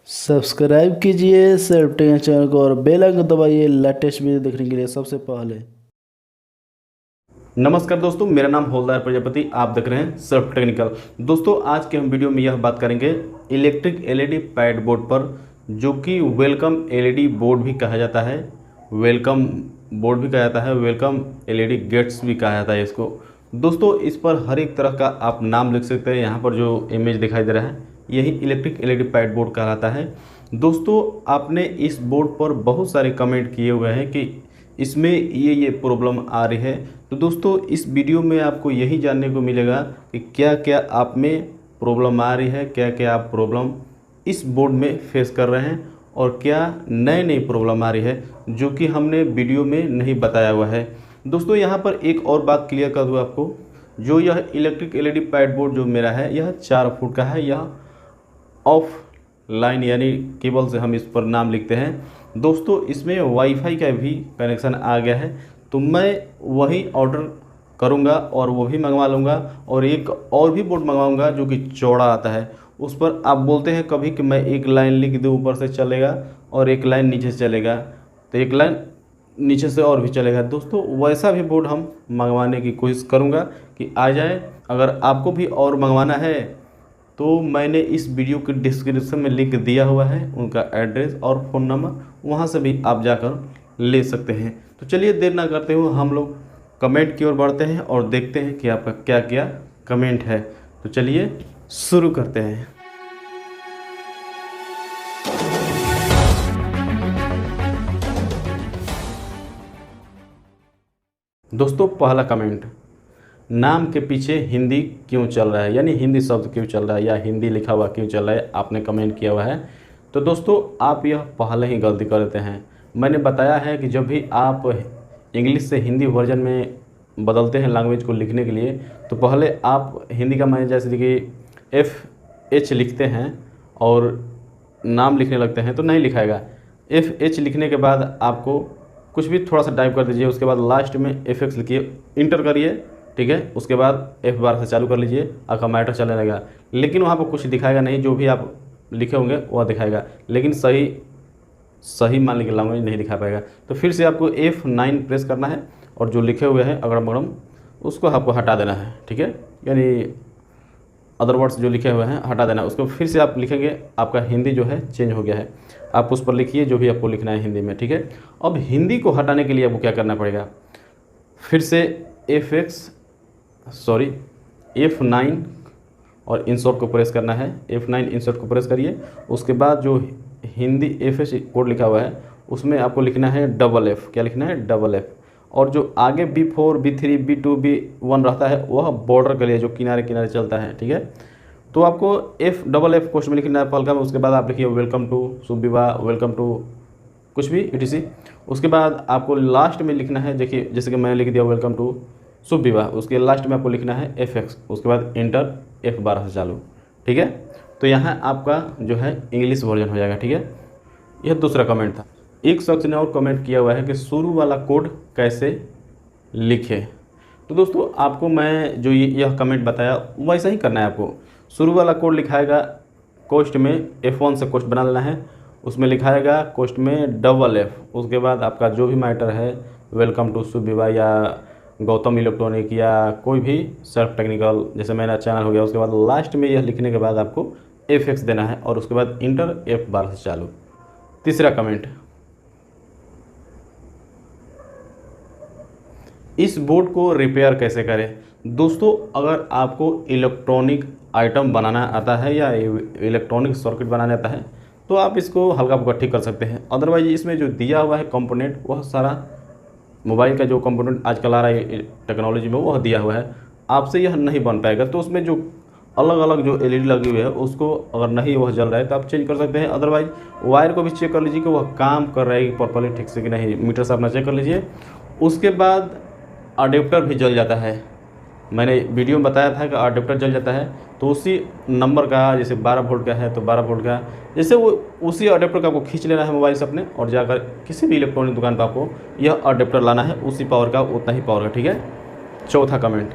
Subscribe कीजिए self technical channel को और बेल आइकन दबाइए लेटेस्ट वीडियो देखने के लिए सबसे पहले। नमस्कार दोस्तों, मेरा नाम हवलदार प्रजापति। आप देख रहे हैं सेल्फ टेक्निकल। दोस्तों, आज के हम वीडियो में यह बात करेंगे इलेक्ट्रिक एलईडी पैड बोर्ड पर, जो कि वेलकम एलईडी बोर्ड भी कहा जाता है, वेलकम बोर्ड भी कहा जाता है, वेलकम एलईडी गेट्स भी कहा जाता है इसको। दोस्तों, इस पर हर एक तरह का आप नाम लिख सकते हैं। यहाँ पर जो इमेज दिखाई दे रहा है यही इलेक्ट्रिक एलईडी पैड बोर्ड कहलाता है। दोस्तों, आपने इस बोर्ड पर बहुत सारे कमेंट किए हुए हैं कि इसमें ये प्रॉब्लम आ रही है। तो दोस्तों, इस वीडियो में आपको यही जानने को मिलेगा कि क्या क्या आप में प्रॉब्लम आ रही है, क्या क्या आप प्रॉब्लम इस बोर्ड में फेस कर रहे हैं और क्या नई नई प्रॉब्लम आ रही है जो कि हमने वीडियो में नहीं बताया हुआ है। दोस्तों, यहाँ पर एक और बात क्लियर कर दूँ आपको, जो यह इलेक्ट्रिक एलईडी पैड बोर्ड जो मेरा है यह 4 फुट का है। यह ऑफ लाइन यानी केबल से हम इस पर नाम लिखते हैं। दोस्तों, इसमें वाईफाई का भी कनेक्शन आ गया है, तो मैं वही ऑर्डर करूंगा और वो भी मंगवा लूँगा और एक और भी बोर्ड मंगवाऊंगा जो कि चौड़ा आता है। उस पर आप बोलते हैं कभी कि मैं एक लाइन लिख दूँ ऊपर से चलेगा और एक लाइन नीचे से चलेगा, तो एक लाइन नीचे से और भी चलेगा। दोस्तों, वैसा भी बोर्ड हम मंगवाने की कोशिश करूँगा कि आ जाए। अगर आपको भी और मंगवाना है तो मैंने इस वीडियो के डिस्क्रिप्शन में लिंक दिया हुआ है, उनका एड्रेस और फ़ोन नंबर, वहाँ से भी आप जाकर ले सकते हैं। तो चलिए देर ना करते हुए हम लोग कमेंट की ओर बढ़ते हैं और देखते हैं कि आपका क्या क्या कमेंट है। तो चलिए शुरू करते हैं। दोस्तों, पहला कमेंट, नाम के पीछे हिंदी क्यों चल रहा है, यानी हिंदी शब्द क्यों चल रहा है या हिंदी लिखा हुआ क्यों चल रहा है, आपने कमेंट किया हुआ है। तो दोस्तों, आप यह पहले ही गलती कर देते हैं। मैंने बताया है कि जब भी आप इंग्लिश से हिंदी वर्जन में बदलते हैं लैंग्वेज को लिखने के लिए, तो पहले आप हिंदी का मैं जैसे कि FH लिखते हैं और नाम लिखने लगते हैं तो नहीं लिखाएगा। FH लिखने के बाद आपको कुछ भी थोड़ा सा टाइप कर दीजिए, उसके बाद लास्ट में FX लिखिए, इंटर करिए, ठीक है। उसके बाद F12 से चालू कर लीजिए, आपका मैटर चलने लगेगा। लेकिन वहाँ पर कुछ दिखाएगा नहीं, जो भी आप लिखे होंगे वह दिखाएगा, लेकिन सही मान लीजिए लैंग्वेज नहीं दिखा पाएगा। तो फिर से आपको F9 प्रेस करना है और जो लिखे हुए हैं अगड़म बगड़म उसको आपको हटा देना है, ठीक है। यानी अदर वर्ड्स जो लिखे हुए हैं हटा देना है। उसको फिर से आप लिखेंगे, आपका हिंदी जो है चेंज हो गया है। आप उस पर लिखिए जो भी आपको लिखना है हिंदी में, ठीक है। अब हिंदी को हटाने के लिए आपको क्या करना पड़ेगा, फिर से F9 और इंसर्ट को प्रेस करना है। F9 इंसर्ट को प्रेस करिए। उसके बाद जो हिंदी FH कोड लिखा हुआ है उसमें आपको लिखना है FF। क्या लिखना है? FF। और जो आगे B4 B3 B2 B1 रहता है वह बॉर्डर के लिए जो किनारे किनारे चलता है, ठीक है। तो आपको FF पोस्ट में लिखना है पहलका में। उसके बाद आप लिखिए वेलकम टू शुभ विवाह, वेलकम टू कुछ भी etc। उसके बाद आपको लास्ट में लिखना है, देखिए जैसे कि मैंने लिख दिया वेलकम टू शुभ विवाह, उसके लास्ट में आपको लिखना है FX। उसके बाद इंटर F12 से चालू, ठीक है। तो यहाँ आपका जो है इंग्लिश वर्जन हो जाएगा, ठीक है। यह दूसरा कमेंट था। एक शख्स ने और कमेंट किया हुआ है कि शुरू वाला कोड कैसे लिखे। तो दोस्तों, आपको मैं जो यह कमेंट बताया वैसा ही करना है। आपको शुरू वाला कोड लिखाएगा, कोष्ट में F1 से कोष्ट बना लेना है, उसमें लिखाएगा कोष्ट में FF। उसके बाद आपका जो भी मैटर है, वेलकम टू शुभ विवाह या गौतम इलेक्ट्रॉनिक या कोई भी सेल्फ टेक्निकल जैसे मेरा चैनल हो गया, उसके बाद लास्ट में यह लिखने के बाद आपको FX देना है और उसके बाद इंटर F12 से चालू। तीसरा कमेंट, इस बोर्ड को रिपेयर कैसे करें। दोस्तों, अगर आपको इलेक्ट्रॉनिक आइटम बनाना आता है या इलेक्ट्रॉनिक सर्किट बनाना आता है तो आप इसको हल्का फुल्का ठीक कर सकते हैं। अदरवाइज इसमें जो दिया हुआ है कंपोनेंट वह सारा मोबाइल का जो कंपोनेंट आजकल आ रहा है टेक्नोलॉजी में वह दिया हुआ है, आपसे यह नहीं बन पाएगा। तो उसमें जो अलग अलग जो LED लगी हुई है उसको अगर नहीं वह जल रहा है तो आप चेंज कर सकते हैं। अदरवाइज वायर को भी चेक कर लीजिए कि वह काम कर रहा है प्रॉपर्ली ठीक से कि नहीं, मीटर से अपना चेक कर लीजिए। उसके बाद अडेप्टर भी जल जाता है, मैंने वीडियो में बताया था कि अडेप्टर जल जाता है, तो उसी नंबर का जैसे 12 वोल्ट का है तो 12 वोल्ट का जैसे वो उसी अडेप्टर का आपको खींच लेना है मोबाइल से अपने और जाकर किसी भी इलेक्ट्रॉनिक दुकान पर आपको यह अडेप्टर लाना है, उसी पावर का उतना ही पावर का, ठीक है। चौथा कमेंट,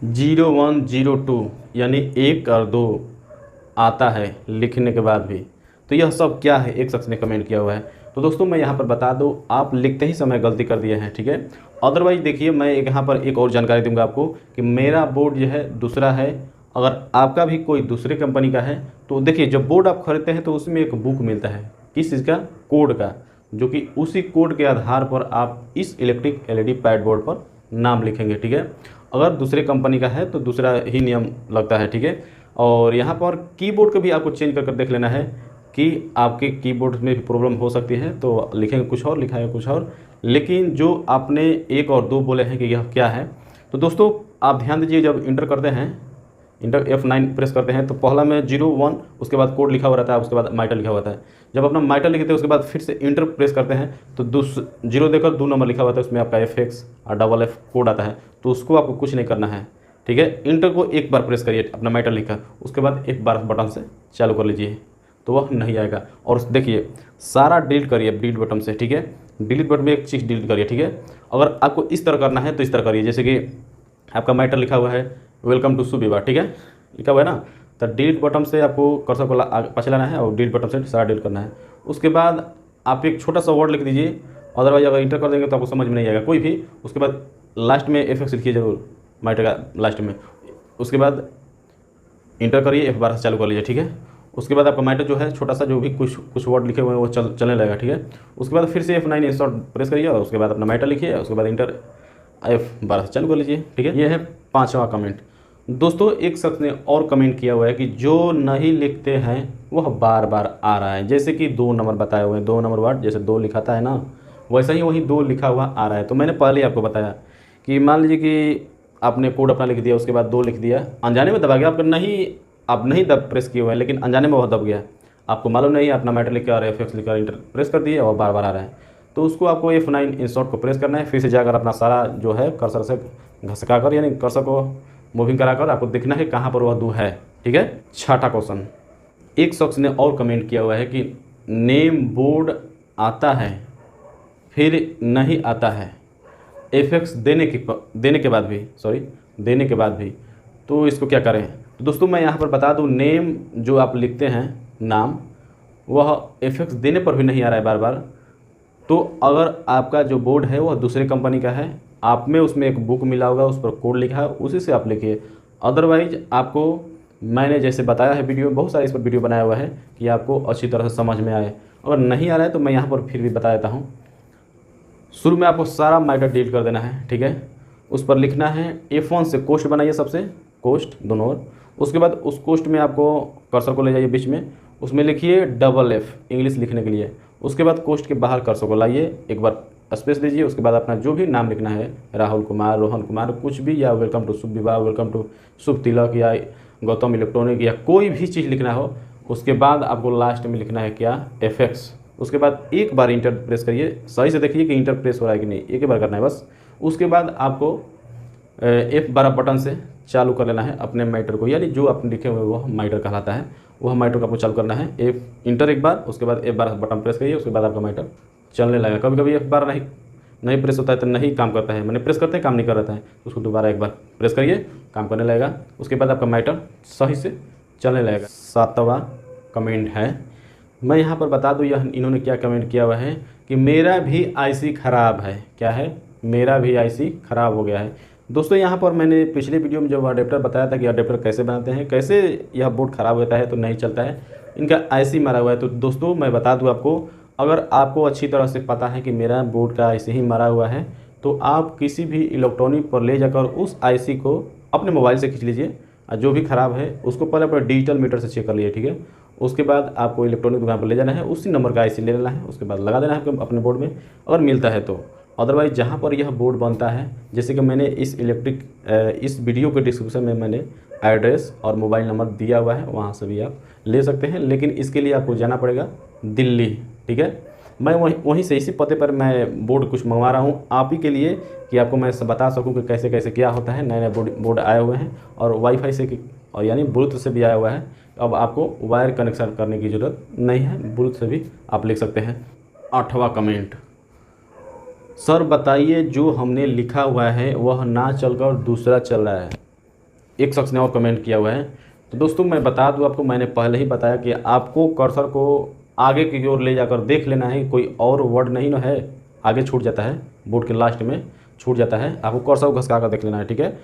0102 यानी 1 और 2 आता है लिखने के बाद भी। तो यह सब क्या है, एक शख्स ने कमेंट किया हुआ है। तो दोस्तों मैं यहाँ पर बता दूँ, आप लिखते ही समय गलती कर दिए हैं, ठीक है। अदरवाइज़ देखिए, मैं यहाँ पर एक और जानकारी दूंगा आपको कि मेरा बोर्ड जो है दूसरा है, अगर आपका भी कोई दूसरे कंपनी का है तो देखिए, जब बोर्ड आप खरीदते हैं तो उसमें एक बुक मिलता है, किस चीज़ का, कोड का, जो कि उसी कोड के आधार पर आप इस इलेक्ट्रिक एलईडी पैड बोर्ड पर नाम लिखेंगे, ठीक है। अगर दूसरे कंपनी का है तो दूसरा ही नियम लगता है, ठीक है। और यहाँ पर कीबोर्ड को भी आपको चेंज कर देख लेना है कि आपके कीबोर्ड में भी प्रॉब्लम हो सकती है, तो लिखेंगे कुछ और, लिखाएंगे कुछ और। लेकिन जो आपने 1 और 2 बोले हैं कि यह क्या है, तो दोस्तों आप ध्यान दीजिए, जब इंटर करते हैं, इंटर F9 प्रेस करते हैं तो पहला में 01, उसके बाद कोड लिखा हुआ रहता है, उसके बाद माइटर लिखा हुआ रहता है। जब अपना माइटर लिखते हैं उसके बाद फिर से इंटर प्रेस करते हैं तो 0 देकर 2 नंबर लिखा हुआ था, उसमें आपका FX और FFF कोड आता है, तो उसको आपको कुछ नहीं करना है, ठीक है। इंटर को एक बार प्रेस करिए अपना माइटर लिखकर, उसके बाद F12 बटन से चालू कर लीजिए, तो वह नहीं आएगा। और देखिए सारा डिलीट करिए डिलीट बटन से, ठीक है। डिलीट बटन में एक चीज़ डिलीट करिए, ठीक है। अगर आपको इस तरह करना है तो इस तरह करिए, जैसे कि आपका माइटर लिखा हुआ है वेलकम टू शुभ विवाह, ठीक है, लिखा हुआ है ना, तो डिलीट बटन से आपको कर्सर को पाछे लाना है और डिलीट बटन से सारा डिलीट करना है। उसके बाद आप एक छोटा सा वर्ड लिख दीजिए, अदरवाइज अगर इंटर कर देंगे तो आपको समझ में नहीं आएगा कोई भी। उसके बाद लास्ट में FX लिखिए जरूर, माइटर का लास्ट में। उसके बाद इंटर करिए, F12 से चालू कर लीजिए, ठीक है। उसके बाद आपका माइटर जो है छोटा सा, जो भी कुछ वर्ड लिखे हुए हैं वो चलने लगेगा, ठीक है। उसके बाद फिर से F9 इंस्टॉल प्रेस करिए और उसके बाद अपना माइटर लिखिए, उसके बाद इंटर F12 से चालू कर लीजिए, ठीक है। ये है 5वां कमेंट। दोस्तों एक शख्स ने और कमेंट किया हुआ है कि जो नहीं लिखते हैं वह बार बार आ रहा है, जैसे कि 2 नंबर बताए हुए हैं, 2 नंबर वर्ड जैसे 2 लिखाता है ना, वैसा ही वही 2 लिखा हुआ आ रहा है। तो मैंने पहले ही आपको बताया कि मान लीजिए कि आपने कोड अपना लिख दिया, उसके बाद 2 लिख दिया, अनजाने में दबा गया, आप नहीं दब प्रेस किए हुए हैं, लेकिन अनजाने में वह दब गया, आपको मालूम नहीं है, अपना मैटर लिख कर FX लिखकर इंटर प्रेस कर दिए और बार बार आ रहा है। तो उसको आपको F9 इंसर्ट को प्रेस करना है, फिर से जाकर अपना सारा जो है कर्सर से घसका कर, यानी कर्सर को मूविंग कराकर आपको देखना है कहाँ पर वह 2 है, ठीक है। 6ठा क्वेश्चन, एक शख्स ने और कमेंट किया हुआ है कि नेम बोर्ड आता है फिर नहीं आता है FX देने के बाद भी, तो इसको क्या करें। तो दोस्तों मैं यहाँ पर बता दूँ, नेम जो आप लिखते हैं नाम, वह FX देने पर भी नहीं आ रहा है बार बार, तो अगर आपका जो बोर्ड है वह दूसरे कंपनी का है, आप में उसमें एक बुक मिला होगा, उस पर कोड लिखा है, उसी से आप लिखिए। अदरवाइज आपको मैंने जैसे बताया है, वीडियो बहुत सारे इस पर वीडियो बनाया हुआ है कि आपको अच्छी तरह से समझ में आए। अगर नहीं आ रहा है तो मैं यहाँ पर फिर भी बता देता हूँ। शुरू में आपको सारा माइटर डिलीट कर देना है, ठीक है। उस पर लिखना है F1 से कोष्ट बनाइए, सबसे कोष्ट दोनों ओर। उसके बाद उस कोष्ट में आपको कर्सर को ले जाइए बीच में, उसमें लिखिए FFF इंग्लिश लिखने के लिए। उसके बाद कोष्ट के बाहर कर्सर को लाइए, एक बार स्पेस दीजिए, उसके बाद अपना जो भी नाम लिखना है, राहुल कुमार, रोहन कुमार, कुछ भी, या वेलकम टू शुभ विवाह, वेलकम टू शुभ तिलक, या गौतम इलेक्ट्रॉनिक, या कोई भी चीज़ लिखना हो। उसके बाद आपको लास्ट में लिखना है क्या, FX। उसके बाद एक बार इंटर प्रेस करिए, सही से देखिए कि इंटर प्रेस हो रहा है कि नहीं, एक ही बार करना है बस। उसके बाद आपको F12 बटन से चालू कर लेना है अपने माइटर को, यानी जो आप लिखे हुए वह माइटर कहलाता है, वह माइटर को आपको चालू करना है। इंटर एक बार, उसके बाद F12 बटन प्रेस करिए, उसके बाद आपका माइटर चलने लगेगा। कभी कभी F12 नहीं प्रेस होता है तो नहीं काम करता है, मैंने प्रेस करते हैं काम नहीं कर रहा है, तो उसको दोबारा एक बार प्रेस करिए, काम करने लगेगा। उसके बाद आपका माइटर सही से चलने लगेगा। 7वां कमेंट है, मैं यहाँ पर बता दूँ यह इन्होंने क्या कमेंट किया हुआ है कि मेरा भी IC ख़राब है। क्या है, मेरा भी IC ख़राब हो गया है। दोस्तों यहाँ पर मैंने पिछले वीडियो में जब अडेप्टर बताया था कि अडेप्टर कैसे बनाते हैं, कैसे यह बोर्ड ख़राब होता है तो नहीं चलता है, इनका IC मारा हुआ है। तो दोस्तों मैं बता दूँ आपको, अगर आपको अच्छी तरह से पता है कि मेरा बोर्ड का IC ही मारा हुआ है, तो आप किसी भी इलेक्ट्रॉनिक पर ले जाकर उस IC को अपने मोबाइल से खींच लीजिए, और जो भी ख़राब है उसको पहले अपने डिजिटल मीटर से चेक कर लीजिए, ठीक है। उसके बाद आपको इलेक्ट्रॉनिक दुकान पर ले जाना है, उसी नंबर का IC ले लेना है, उसके बाद लगा देना है अपने बोर्ड में, अगर मिलता है तो। अदरवाइज़ जहाँ पर यह बोर्ड बनता है, जैसे कि मैंने इस वीडियो के डिस्क्रिप्शन में मैंने एड्रेस और मोबाइल नंबर दिया हुआ है, वहाँ से भी आप ले सकते हैं, लेकिन इसके लिए आपको जाना पड़ेगा दिल्ली, ठीक है। मैं वहीं से इसी पते पर मैं बोर्ड कुछ मंगवा रहा हूँ आप ही के लिए, कि आपको मैं बता सकूँ कि कैसे कैसे क्या होता है। नए नए बोर्ड आए हुए हैं, और वाईफाई से और यानी ब्लूटूथ से भी आया हुआ है। अब आपको वायर कनेक्शन करने की ज़रूरत नहीं है, ब्लूटूथ से भी आप लिख सकते हैं। 8वां कमेंट, सर बताइए जो हमने लिखा हुआ है वह ना चलकर दूसरा चल रहा है। एक शख्स ने और कमेंट किया हुआ है, तो दोस्तों मैं बता दूं आपको, मैंने पहले ही बताया कि आपको कर्सर को आगे की ओर ले जाकर देख लेना है, कोई और वर्ड नहीं ना है, आगे छूट जाता है, बोर्ड के लास्ट में छूट जाता है, आपको कर्सर को घसका कर देख लेना है, ठीक है।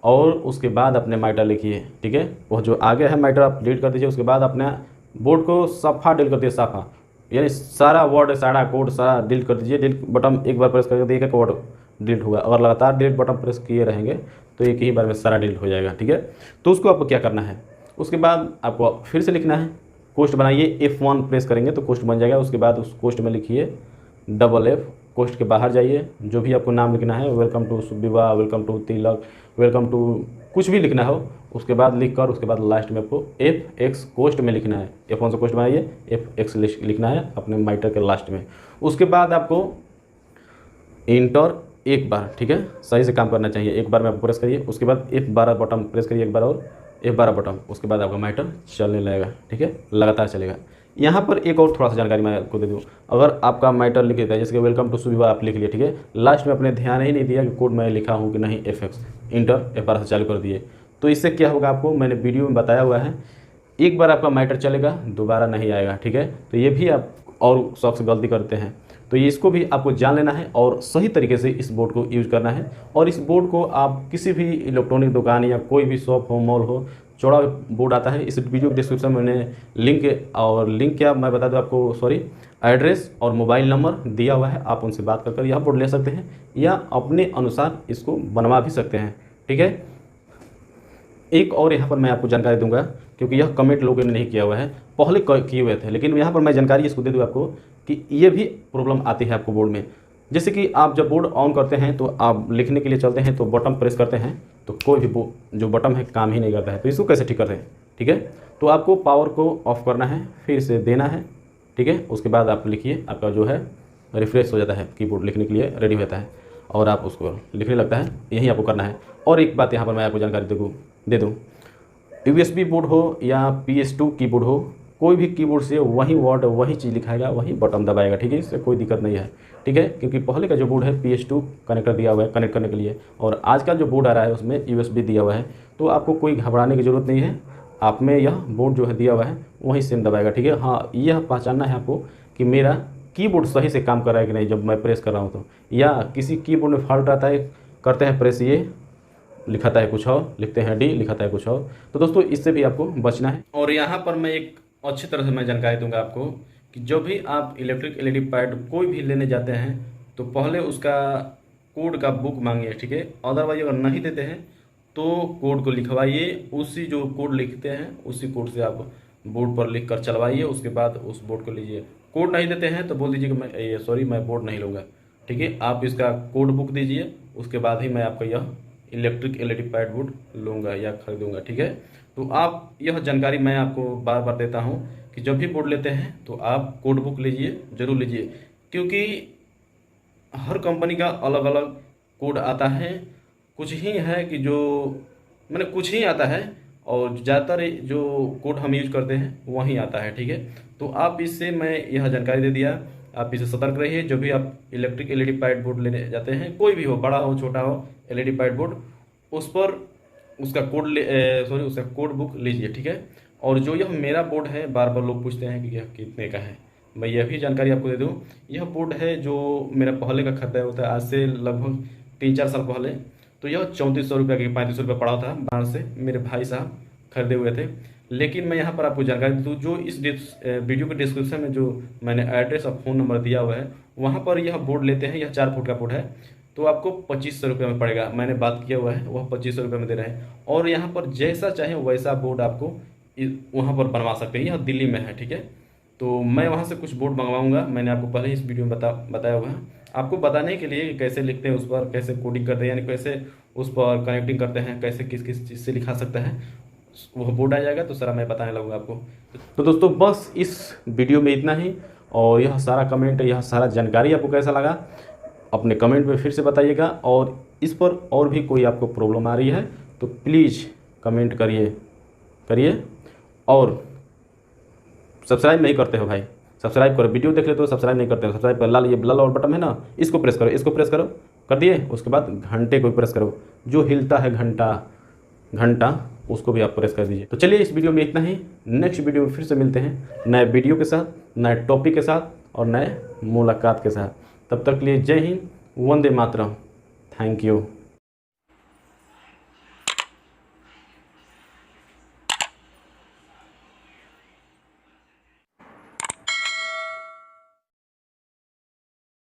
और उसके बाद अपने माइटर लिखिए, ठीक है। वो जो आगे है माइटर आप डिलीट कर दीजिए, उसके बाद अपने बोर्ड को सफ़ा डिलीट कर दीजिए, साफा, यानी सारा वर्ड सारा कोड सारा डिलीट कर दीजिए। डिलीट बटन एक बार प्रेस करके देखिए वर्ड डिलीट होगा। अगर लगातार डिलीट बटन प्रेस किए रहेंगे तो एक ही बार में सारा डिलीट हो जाएगा, ठीक है। तो उसको आपको क्या करना है, उसके बाद आपको फिर से लिखना है, कोष्ट बनाइए, F1 प्रेस करेंगे तो कोष्ट बन जाएगा। उसके बाद उस कोष्ट में लिखिए FF, कोष्ट के बाहर जाइए, जो भी आपको नाम लिखना है, वेलकम टू विवाह, वेलकम टू तिलक, वेलकम टू कुछ भी लिखना हो, उसके बाद लिख कर उसके बाद लास्ट में आपको FX कोष्ट में लिखना है। F1 से कोष्ट बनाइए, FX लिखना है अपने माइटर के लास्ट में। उसके बाद आपको इंटर एक बार, ठीक है, सही से काम करना चाहिए, एक बार में आप प्रेस करिए। उसके बाद F12 बटन प्रेस करिए एक बार और F12 बटन, उसके बाद आपका माइटर चलने लगेगा, ठीक है, लगातार चलेगा। यहाँ पर एक और थोड़ा सा जानकारी मैं आपको दे दूँ, अगर आपका माइटर लिख देता है जैसे कि वेलकम टू सुविधा आप लिख लिए, ठीक है, लास्ट में अपने ध्यान ही नहीं दिया कि कोड मैं लिखा हूँ कि नहीं, FX इंटर F12 से चालू कर दिए, तो इससे क्या होगा आपको मैंने वीडियो में बताया हुआ है, एक बार आपका माइटर चलेगा दोबारा नहीं आएगा, ठीक है। तो ये भी आप और शख्स गलती करते हैं, तो ये इसको भी आपको जान लेना है और सही तरीके से इस बोर्ड को यूज करना है। और इस बोर्ड को आप किसी भी इलेक्ट्रॉनिक दुकान या कोई भी शॉप हो, मॉल हो, चौड़ा बोर्ड आता है। इस वीडियो के डिस्क्रिप्शन में मैंने लिंक क्या मैं बता दूं आपको, सॉरी, एड्रेस और मोबाइल नंबर दिया हुआ है, आप उनसे बात कर यह बोर्ड ले सकते हैं या अपने अनुसार इसको बनवा भी सकते हैं, ठीक है। एक और यहाँ पर मैं आपको जानकारी दूंगा, क्योंकि यह कमेंट लोगों ने नहीं किया हुआ है, पहले किए हुए थे, लेकिन यहाँ पर मैं जानकारी इसको दे दूँ आपको कि ये भी प्रॉब्लम आती है आपको बोर्ड में। जैसे कि आप जब बोर्ड ऑन करते हैं तो आप लिखने के लिए चलते हैं तो बटन प्रेस करते हैं तो कोई भी जो बटन है काम ही नहीं करता है, तो इसको कैसे ठीक करते हैं, ठीक है। तो आपको पावर को ऑफ करना है, फिर से देना है, ठीक है। उसके बाद आप लिखिए, आपका जो है रिफ्रेश हो जाता है, कीबोर्ड लिखने के लिए रेडी होता है और आप उसको लिखने लगता है, यही आपको करना है। और एक बात यहाँ पर मैं आपको जानकारी दे दूँ, USB बोर्ड हो या PS2 कीबोर्ड हो, कोई भी कीबोर्ड से वही वर्ड वही चीज़ लिखाएगा, वही बटन दबाएगा, ठीक है, इससे कोई दिक्कत नहीं है, ठीक है। क्योंकि पहले का जो बोर्ड है PS2 कनेक्टर दिया हुआ है कनेक्ट करने के लिए, और आज का जो बोर्ड आ रहा है उसमें USB दिया हुआ है, तो आपको कोई घबराने की ज़रूरत नहीं है। आप में यह बोर्ड जो है दिया हुआ है वही सेम दबाएगा, ठीक है। हाँ, यह पहचानना है आपको कि मेरा कीबोर्ड सही से काम कर रहा है कि नहीं जब मैं प्रेस कर रहा हूँ तो, या किसी कीबोर्ड में फॉल्ट आता है, करते हैं प्रेस, ये लिखाता है कुछ और, लिखते हैं D, लिखाता है कुछ और। तो दोस्तों इससे भी आपको बचना है। और यहाँ पर मैं एक अच्छी तरह से मैं जानकारी दूंगा आपको कि जब भी आप इलेक्ट्रिक LED पैड कोई भी लेने जाते हैं तो पहले उसका कोड का बुक मांगिए, ठीक है। अदरवाइज अगर नहीं देते हैं तो कोड को लिखवाइए, उसी जो कोड लिखते हैं उसी कोड से आप बोर्ड पर लिख कर चलवाइए, उसके बाद उस बोर्ड को लीजिए। कोड नहीं देते हैं तो बोल दीजिए कि मैं बोर्ड नहीं लूँगा, ठीक है। आप इसका कोड बुक दीजिए, उसके बाद ही मैं आपका यह इलेक्ट्रिक LED पैड बोर्ड लूँगा या खरीदूँगा, ठीक है। तो आप यह जानकारी मैं आपको बार बार देता हूँ कि जब भी बोर्ड लेते हैं तो आप कोड बुक लीजिए, ज़रूर लीजिए, क्योंकि हर कंपनी का अलग अलग कोड आता है। कुछ ही है कि जो मैंने कुछ ही आता है और ज़्यादातर जो कोड हम यूज करते हैं वही आता है, ठीक है। तो आप इससे मैं यह जानकारी दे दिया, आप इससे सतर्क रहिए। जो भी आप इलेक्ट्रिक LED पैड बोर्ड लेने जाते हैं, कोई भी हो, बड़ा हो छोटा हो, LED पैड बोर्ड, उस पर उसका कोड बुक लीजिए, ठीक है। और जो यह मेरा बोर्ड है, बार बार लोग पूछते हैं कि यह कितने का है, मैं यह भी जानकारी आपको दे दूं, यह बोर्ड है जो मेरा पहले का खरीदा होता है, आज से लगभग 3-4 साल पहले, तो यह 3400 रुपये की 3500 रुपये पड़ा था, बाहर से मेरे भाई साहब खरीदे हुए थे। लेकिन मैं यहाँ पर आपको जानकारी दूँ, जो इस वीडियो के डिस्क्रिप्शन में जो मैंने एड्रेस और फ़ोन नंबर दिया हुआ है, वहाँ पर यह बोर्ड लेते हैं, यह 4 फुट का बोर्ड है, तो आपको 2500 रुपये में पड़ेगा। मैंने बात किया हुआ है, वह 2500 रुपये में दे रहे हैं। और यहाँ पर जैसा चाहे वैसा बोर्ड आपको वहाँ पर बनवा सकते हैं, यह दिल्ली में है, ठीक है। तो मैं वहाँ से कुछ बोर्ड मंगवाऊँगा, मैंने आपको पहले ही इस वीडियो में बताया हुआ है, आपको बताने के लिए कैसे लिखते हैं उस पर, कैसे कोडिंग करते हैं, यानी कैसे उस पर कनेक्टिंग करते हैं, कैसे किस किस चीज़ से लिखा सकता है, वह बोर्ड आ जाएगा तो सारा मैं बताने लगूँगा आपको। तो दोस्तों बस इस वीडियो में इतना ही, और यह सारा कमेंट, यह सारा जानकारी आपको कैसा लगा अपने कमेंट में फिर से बताइएगा। और इस पर और भी कोई आपको प्रॉब्लम आ रही है तो प्लीज़ कमेंट करिए। और सब्सक्राइब नहीं करते हो भाई, सब्सक्राइब करो, वीडियो देख लेते हो सब्सक्राइब नहीं करते हो, सब्सक्राइब कर लाल, ये लाल और बटन है ना, इसको प्रेस करो, कर दिए। उसके बाद घंटे को प्रेस करो, जो हिलता है घंटा उसको भी आप प्रेस कर दीजिए। तो चलिए इस वीडियो में इतना ही, नेक्स्ट वीडियो में फिर से मिलते हैं नए वीडियो के साथ, नए टॉपिक के साथ और नए मुलाकात के साथ। तब तक के लिए जय हिंद, वंदे मातरम, थैंक यू।